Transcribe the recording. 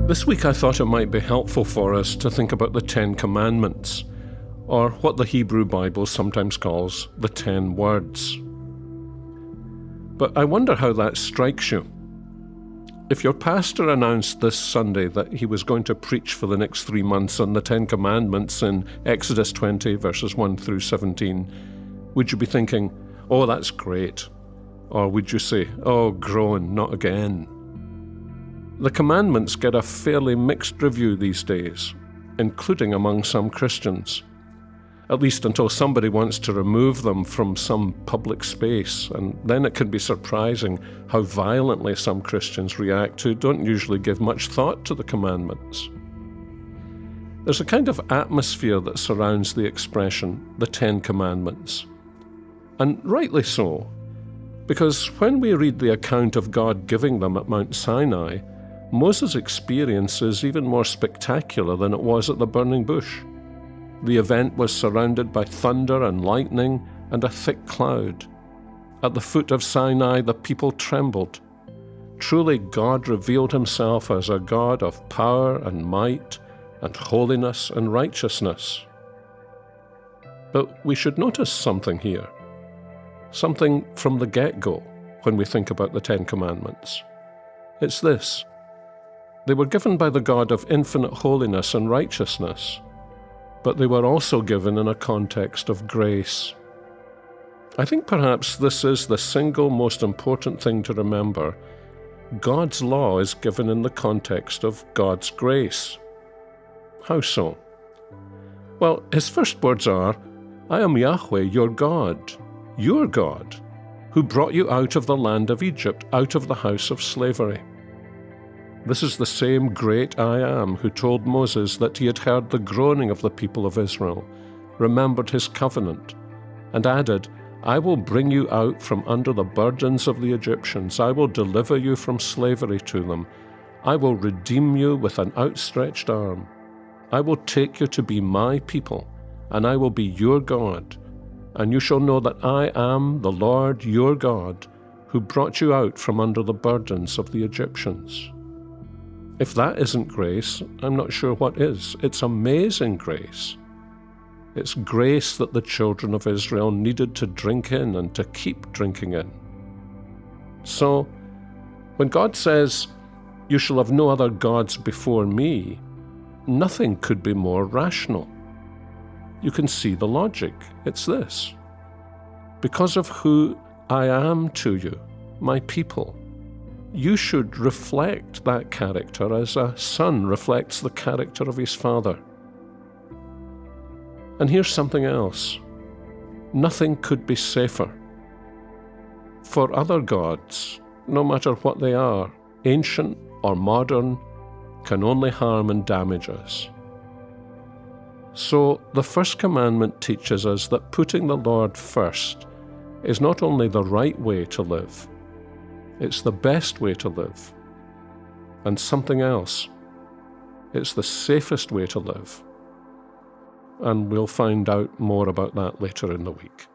This week I thought it might be helpful for us to think about the 10 Commandments, or what the Hebrew Bible sometimes calls the 10 Words. But I wonder how that strikes you. If your pastor announced this Sunday that he was going to preach for the next 3 months on the 10 Commandments in Exodus 20, verses 1 through 17, would you be thinking, "Oh, that's great"? Or would you say, "Oh, groan, not again"? The commandments get a fairly mixed review these days, including among some Christians. At least until somebody wants to remove them from some public space, and then it can be surprising how violently some Christians react who don't usually give much thought to the commandments. There's a kind of atmosphere that surrounds the expression, the 10 Commandments. And rightly so, because when we read the account of God giving them at Mount Sinai, Moses' experience is even more spectacular than it was at the burning bush. The event was surrounded by thunder and lightning and a thick cloud. At the foot of Sinai, the people trembled. Truly, God revealed himself as a God of power and might and holiness and righteousness. But we should notice something here, something from the get-go when we think about the 10 Commandments. It's this: they were given by the God of infinite holiness and righteousness, but they were also given in a context of grace. I think perhaps this is the single most important thing to remember. God's law is given in the context of God's grace. How so? Well, his first words are, "I am Yahweh, your God, who brought you out of the land of Egypt, out of the house of slavery." This is the same great I Am who told Moses that he had heard the groaning of the people of Israel, remembered his covenant, and added, "I will bring you out from under the burdens of the Egyptians. I will deliver you from slavery to them. I will redeem you with an outstretched arm. I will take you to be my people, and I will be your God. And you shall know that I am the Lord your God, who brought you out from under the burdens of the Egyptians." If that isn't grace, I'm not sure what is. It's amazing grace. It's grace that the children of Israel needed to drink in and to keep drinking in. So, when God says, "You shall have no other gods before me," nothing could be more rational. You can see the logic. It's this: because of who I am to you, my people, you should reflect that character as a son reflects the character of his father. And here's something else. Nothing could be safer. For other gods, no matter what they are, ancient or modern, can only harm and damage us. So the first commandment teaches us that putting the Lord first is not only the right way to live, it's the best way to live. And something else, it's the safest way to live. And we'll find out more about that later in the week.